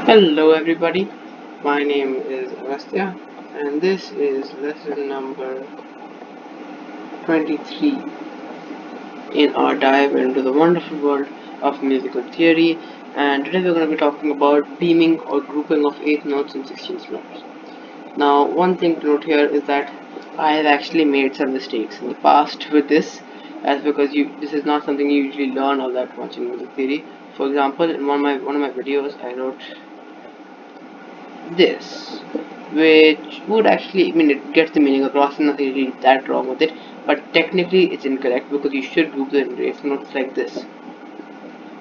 Hello everybody, my name is Agastya and this is lesson number 23 in our dive into the wonderful world of musical theory, and today we're going to be talking about beaming or grouping of 8th notes and 16th notes. Now one thing to note here is that I have actually made some mistakes in the past with this, as because this is not something you usually learn all that much in music theory. For example, in one of my videos I wrote this, which would actually, I mean, it gets the meaning across, and nothing really that wrong with it, but technically it's incorrect because you should group the eighth notes like this.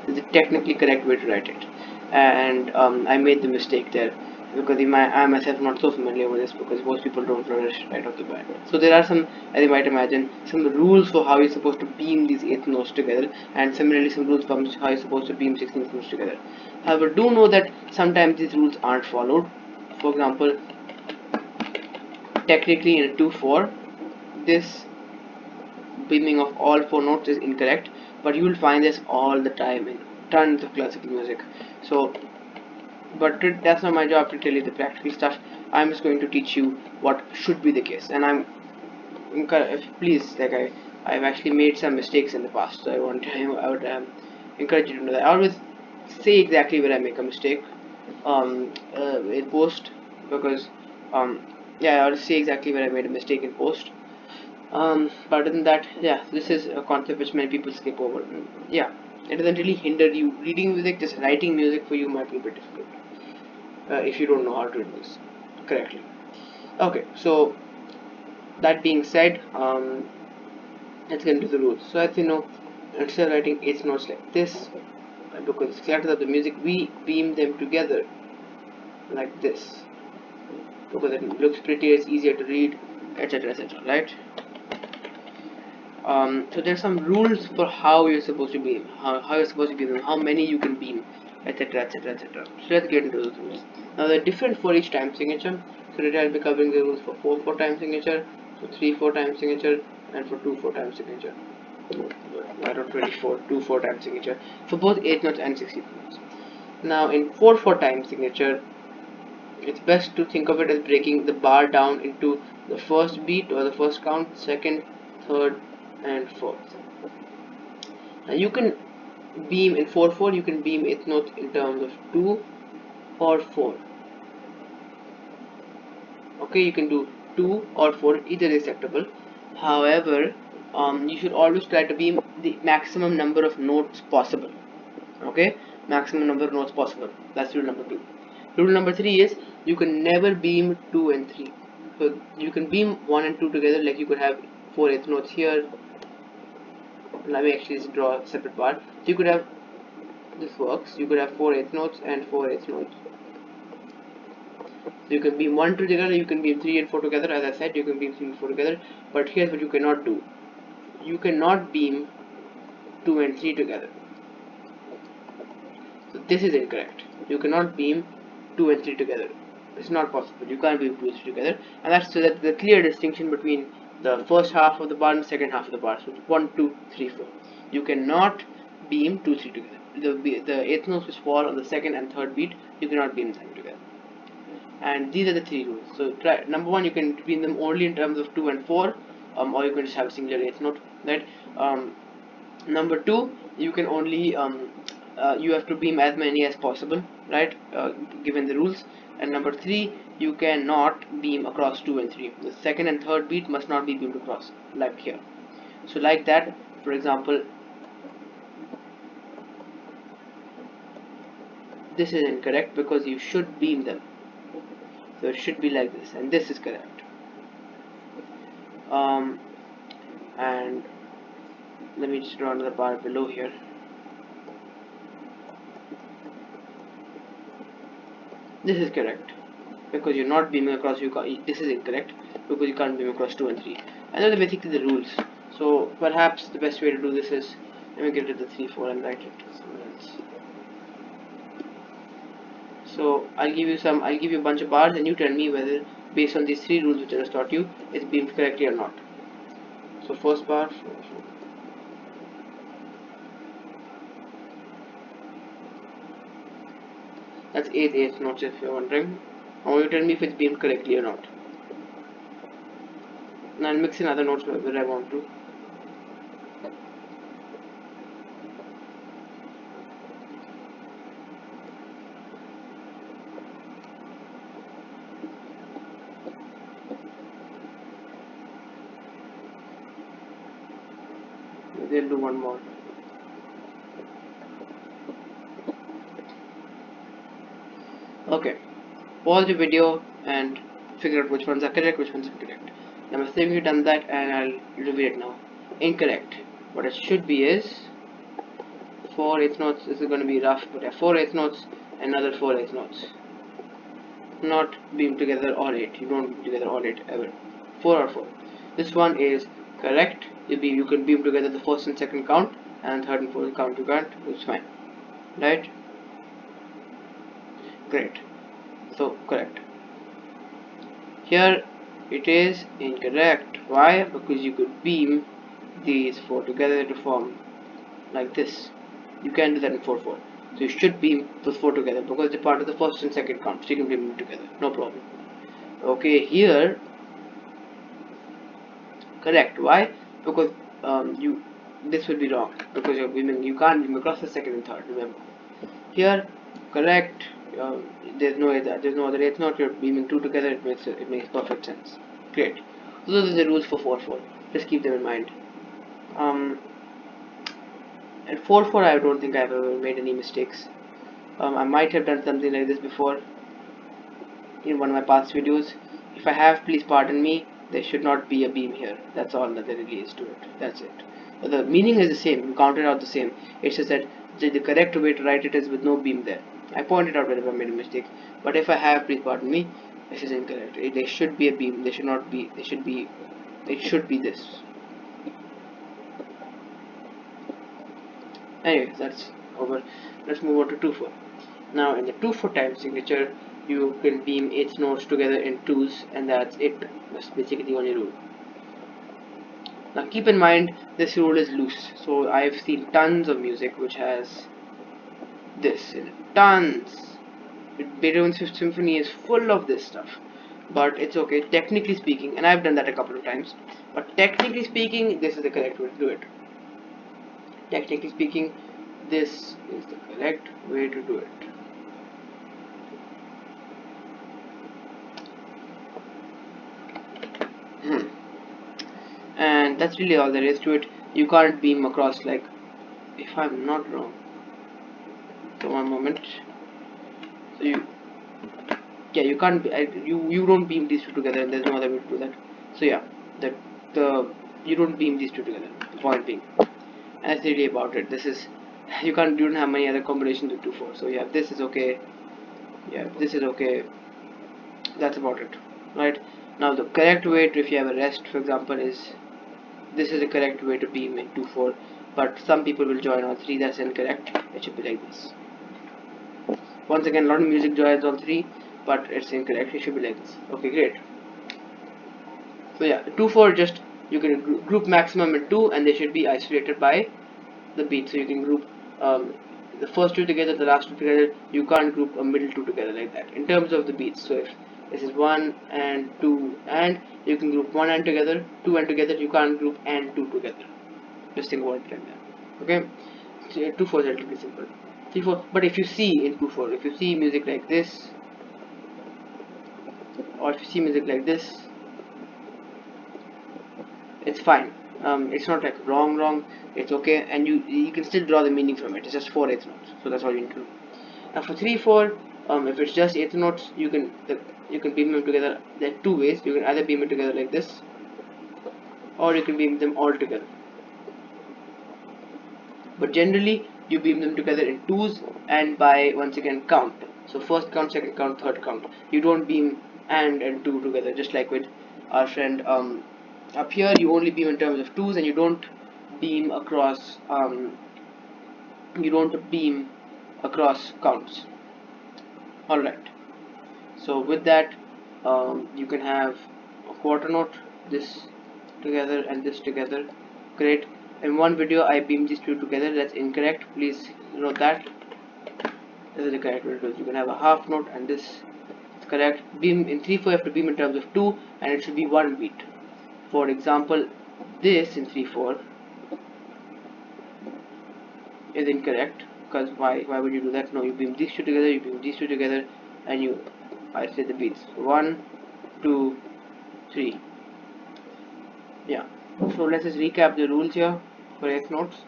It's the technically correct way to write it, and I made the mistake there because I myself am not so familiar with this because most people don't flourish right off the bat. So there are some, as you might imagine, some rules for how you're supposed to beam these eighth notes together, and similarly some rules for how you're supposed to beam 16th notes together. However, do know that sometimes these rules aren't followed. For example, technically in a 2/4, this beaming of all four notes is incorrect, but you will find this all the time in tons of classical music. So, but that's not my job to tell you the practical stuff. I'm just going to teach you what should be the case, and please, like I've actually made some mistakes in the past, so I would encourage you to know that. I always say exactly where I make a mistake in post, because um, yeah, I always say exactly where I made a mistake in post. But other than that, yeah, this is a concept which many people skip over. Yeah, it doesn't really hinder you reading music. Just writing music for you might be a bit difficult if you don't know how to do this correctly. Okay, so that being said, let's get into the rules. So as you know, instead of writing eighth notes like this, because it's characters of the music, we beam them together like this because it looks prettier, it's easier to read, etc., etc. Right? So there's some rules for how you're supposed to beam, how you're supposed to beam them, how many you can beam, etc., etc., etc. So let's get into those rules. Now they're different for each time signature. So today I'll be covering the rules for 4/4 time signature, for 3/4 time signature, and for 2/4 time signature. I don't 24, 2/4 time signature for both 8 notes and 16 notes. Now in 4/4 time signature, it's best to think of it as breaking the bar down into the first beat or the first count, second, third, and fourth. Now you can beam in 4/4, you can beam eighth notes in terms of 2 or 4. Okay, you can do 2 or 4, either is acceptable. However, you should always try to beam the maximum number of notes possible. Okay, maximum number of notes possible. That's rule number 2. Rule number 3 is you can never beam 2 and 3. So you can beam 1 and 2 together, like you could have 4 eighth notes here. Let me actually draw a separate part. So you could have, this works, you could have 4 eighth notes and 4 eighth notes. So you can beam 1 together, you can beam 3 and 4 together. As I said, you can beam 3 and 4 together. But here's what you cannot do. You cannot beam 2 and 3 together. So this is incorrect. You cannot beam 2 and 3 together. It's not possible. You can't beam 2 and 3 together. And that's so that the clear distinction between the first half of the bar and the second half of the bar. So 1, 2, 3, 4. You cannot beam 2, 3 together. The eighth notes which fall on the second and third beat, you cannot beam them together. And these are the 3 rules. So try, number 1, you can beam them only in terms of 2 and 4, or you can just have a singular eighth note. Right? Number 2, you can only you have to beam as many as possible, right? Given the rules. And number 3, you cannot beam across 2 and 3. The second and third beat must not be beamed across, like here. So like that, for example, this is incorrect because you should beam them. So it should be like this, and this is correct. And let me just draw another bar below here. This is correct because you're not beaming across. This is incorrect because you can't beam across 2 and 3. And those are basically the rules. So perhaps the best way to do this is, let me get rid of the 3, 4 and write it somewhere else. So I'll give you a bunch of bars, and you tell me whether based on these 3 rules which I just taught you, it's beamed correctly or not. So first bar, 4, 4. That's eighth notes if you're wondering. I want you to tell me if it's beamed correctly or not. And I'll mix in other notes where I want to. Maybe I'll do one more. Okay. Pause the video and figure out which ones are correct, which ones are incorrect. I'm assuming you've done that and I'll reveal it now. Incorrect. What it should be is 4/8 notes. This is going to be rough, but 4/8 notes, another 4/8 notes. Not beam together all 8. You don't beam together all 8 ever. 4 or 4. This one is correct. You can beam together the first and second count, and third and fourth count you can't. It's fine. Right? Great. So correct. Here it is incorrect. Why? Because you could beam these 4 together to form like this. You can do that in 4/4. So you should beam those 4 together because they're part of the first and second count. So you can beam them together. No problem. Okay, here correct. Why? Because this would be wrong because you're beaming. You can't beam across the second and third. Remember. Here correct. There's no other eighth note. You're beaming 2 together. It makes perfect sense. Great. So those are the rules for 4/4. Just keep them in mind. And 4/4 I don't think I've ever made any mistakes. I might have done something like this before in one of my past videos. If I have, please pardon me. There should not be a beam here. That's all that there really is to it. That's it. But the meaning is the same. You count it out the same. It's just that the correct way to write it is with no beam there. I pointed out whenever I made a mistake. But if I have, please pardon me. This is incorrect. There should be a beam. There should not be. There should be. It should be this. Anyways, that's over. Let's move on to 2/4. Now in the 2/4 time signature, you can beam 8 notes together in 2s, and that's it. That's basically the only rule. Now keep in mind this rule is loose. So I've seen tons of music which has this in it. Tons. Beethoven's Fifth Symphony is full of this stuff. But it's okay, technically speaking, and I've done that a couple of times. But technically speaking, this is the correct way to do it. Technically speaking, this is the correct way to do it. And that's really all there is to it. You can't beam across, like, if I'm not wrong. So one moment. So you can't. You don't beam these two together, and there's no other way to do that. So yeah, you don't beam these two together. The point being, and that's really about it. This is you don't have many other combinations with 2/4. So yeah, this is okay. Yeah, this is okay. That's about it, right? Now the correct way to, if you have a rest, for example, is this is the correct way to beam in 2/4. But some people will join all 3. That's incorrect. It should be like this. Once again, a lot of music joins all 3, but it's incorrect. It should be like this. Okay, great. So yeah, 2/4 just you can group maximum in 2, and they should be isolated by the beat. So you can group the first 2 together, the last 2 together. You can't group a middle 2 together like that in terms of the beats. So if this is 1 and 2, and you can group 1 and together, 2 and together. You can't group and 2 together. Just think about it like that. Okay, so 2/4 is relatively simple. 3/4, but if you see in 2/4, if you see music like this, or if you see music like this, it's fine. It's not like wrong. It's okay, and you can still draw the meaning from it. It's just 4/8 notes, so that's all you need to do. Now for 3/4, if it's just 8 notes, you can beam them together. There are 2 ways. You can either beam it together like this, or you can beam them all together. But generally, you beam them together in 2s, and by once again count. So first count, second count, third count. You don't beam and 2 together, just like with our friend up here. You only beam in terms of 2s, and you don't beam across counts. Alright, so with that, you can have a quarter note, this together and this together. Great. In one video I beamed these 2 together. That's incorrect. Please note that. This is the correct way to do it. You can have a half note, and this is correct. Beam in 3/4, you have to beam in terms of 2, and it should be 1 beat. For example, this in 3/4 is incorrect, because why would you do that? No, you beam these two together, you beam these two together, and you isolate the beats. 1, 2, 3. Yeah. So let's just recap the rules here for eighth notes.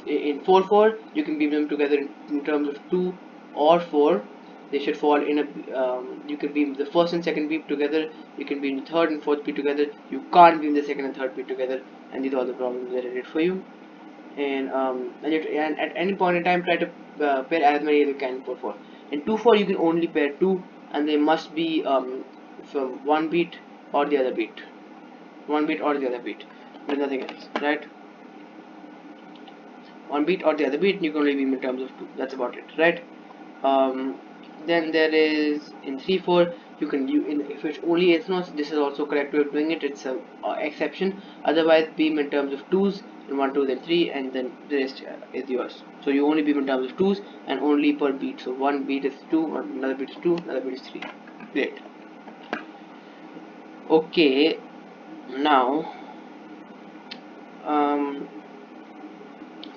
In 4/4, you can beam them together in terms of 2 or 4. They should fall in a. You can beam the first and second beat together. You can beam the third and fourth beat together. You can't beam the second and third beat together. And these are the problems that I did for you. And at any point in time, try to pair as many as you can in 4/4. In 2/4, you can only pair 2, and they must be from one beat or the other beat. One beat or the other beat. There's nothing else, right? One beat or the other beat, you can only beam in terms of 2. That's about it, right? Then there is in 3/4, if it's only eighth notes, this is also correct way of doing it. It's a exception. Otherwise, beam in terms of 2s, and 1, 2, then 3, and then the rest is yours. So you only beam in terms of 2s and only per beat. So one beat is 2, another beat is 2, another beat is 3. Great. Okay, now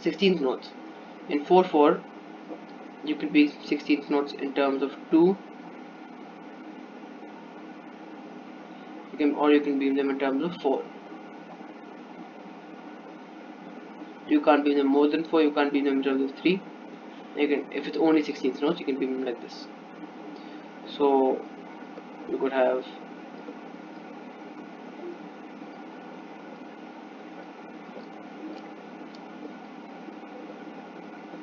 16th notes. In 4/4, you can be 16th notes in terms of 2. Or you can beam them in terms of 4. You can't beam them more than 4. You can't beam them in terms of 3. You can, if it's only 16th notes, you can beam them like this. So you could have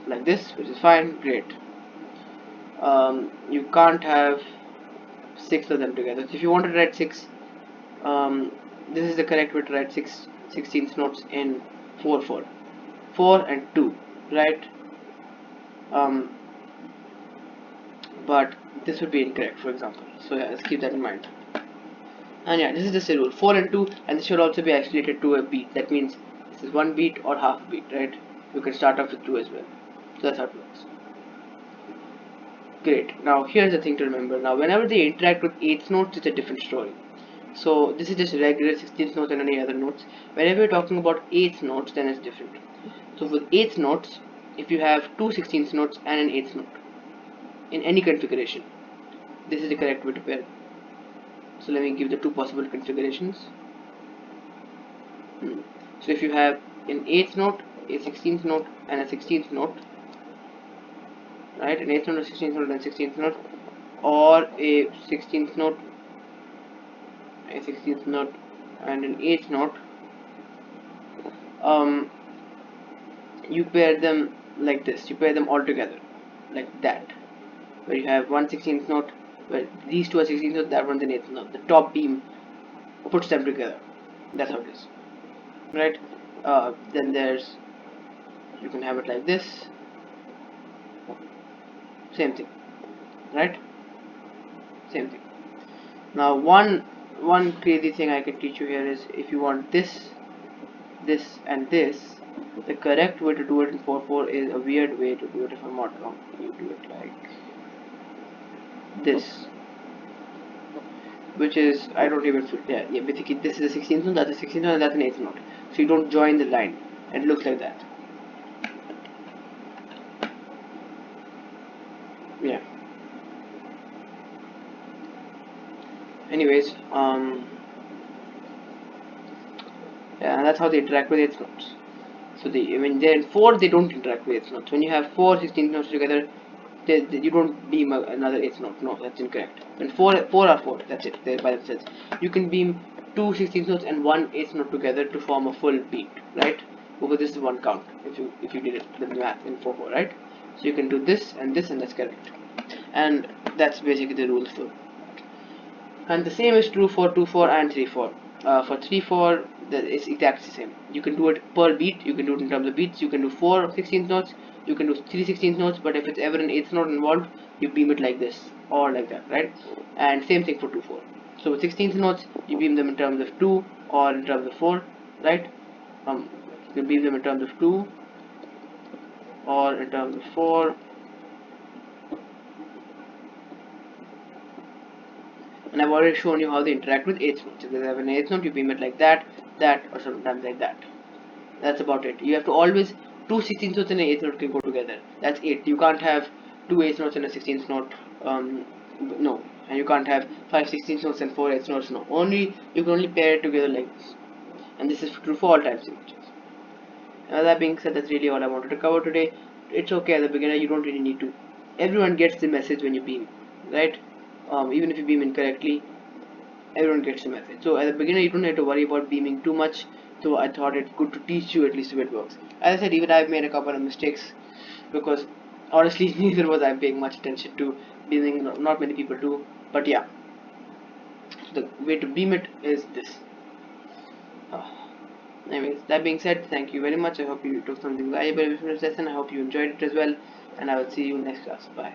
like this, which is fine. Great. You can't have 6 of them together. So if you want to write 6, this is the correct way to write 16th notes in 4/4. 4 and 2, right? But this would be incorrect, for example. So yeah, let's keep that in mind. And yeah, this is just a rule. 4 and 2, and this should also be isolated to a beat. That means this is one beat or half beat, right? You can start off with 2 as well. So that's how it works. Great. Now here's the thing to remember. Now whenever they interact with eighth notes, it's a different story. So this is just regular 16th notes and any other notes. Whenever you're talking about eighth notes, then it's different. So with eighth notes, if you have two 16th notes and an eighth note in any configuration, this is the correct way to pair. So let me give the two possible configurations. So if you have an eighth note, a 16th note, and a 16th note, right? An eighth note, a 16th note, and a 16th note, or a 16th note, a 16th note, and an eighth note. You pair them like this. You pair them all together, like that. Where you have one 16th note, where these two are 16th notes, that one's an eighth note. The top beam puts them together. That's how it is, right? Then there's, you can have it like this. Same thing, right? Same thing. Now one crazy thing I can teach you here is, if you want this, this, and this, the correct way to do it in 4/4 is a weird way to do it. If I'm not wrong, you do it like this, which is, I don't even feel, yeah, basically this is a 16th note, that's a 16th note, and that's an 8th note. So you don't join the line, and it looks like that. Yeah. Anyways, yeah, and that's how they interact with 8th notes. So when they're in 4, they don't interact with 8th notes. When you have 4 16th notes together, you don't beam another 8th note. No, that's incorrect. When 4 are 4, that's it. They're by themselves. You can beam two 16th notes and one 8th note together to form a full beat, right? Because this is one count. If you did it the math in 4/4, right? So you can do this, and that's correct. And that's basically the rules for. And the same is true for 2/4 and 3/4. For 3/4, it's exactly the same. You can do it per beat. You can do it in terms of beats. You can do 4 16th notes. You can do 3 16th notes. But if it's ever an 8th note involved, you beam it like this or like that, right? And same thing for 2/4. So with 16th notes, you beam them in terms of 2 or in terms of 4, right? You beam them in terms of 2 or in terms of 4. And I've already shown you how they interact with eighth notes. If they have an eighth note, you beam it like that, or sometimes like that. That's about it. You have to always, two 16th notes and an eighth note can go together. That's it. You can't have two eighth notes and a 16th note. No. And you can't have 5 16th notes and 4 eighth notes. No. You can only pair it together like this. And this is true for all time signatures. Now that being said, that's really all I wanted to cover today. It's okay as a beginner. You don't really need to. Everyone gets the message when you beam, right? Even if you beam incorrectly, everyone gets the message. So as a beginner, you don't have to worry about beaming too much. So I thought it's good to teach you at least if it works. As I said, even I've made a couple of mistakes because honestly, neither was I paying much attention to beaming. Not many people do, but yeah, the way to beam it is this. Uh, Anyways, that being said, thank you very much. I hope you took something valuable from this lesson. I hope you enjoyed it as well, and I will see you next class. Bye.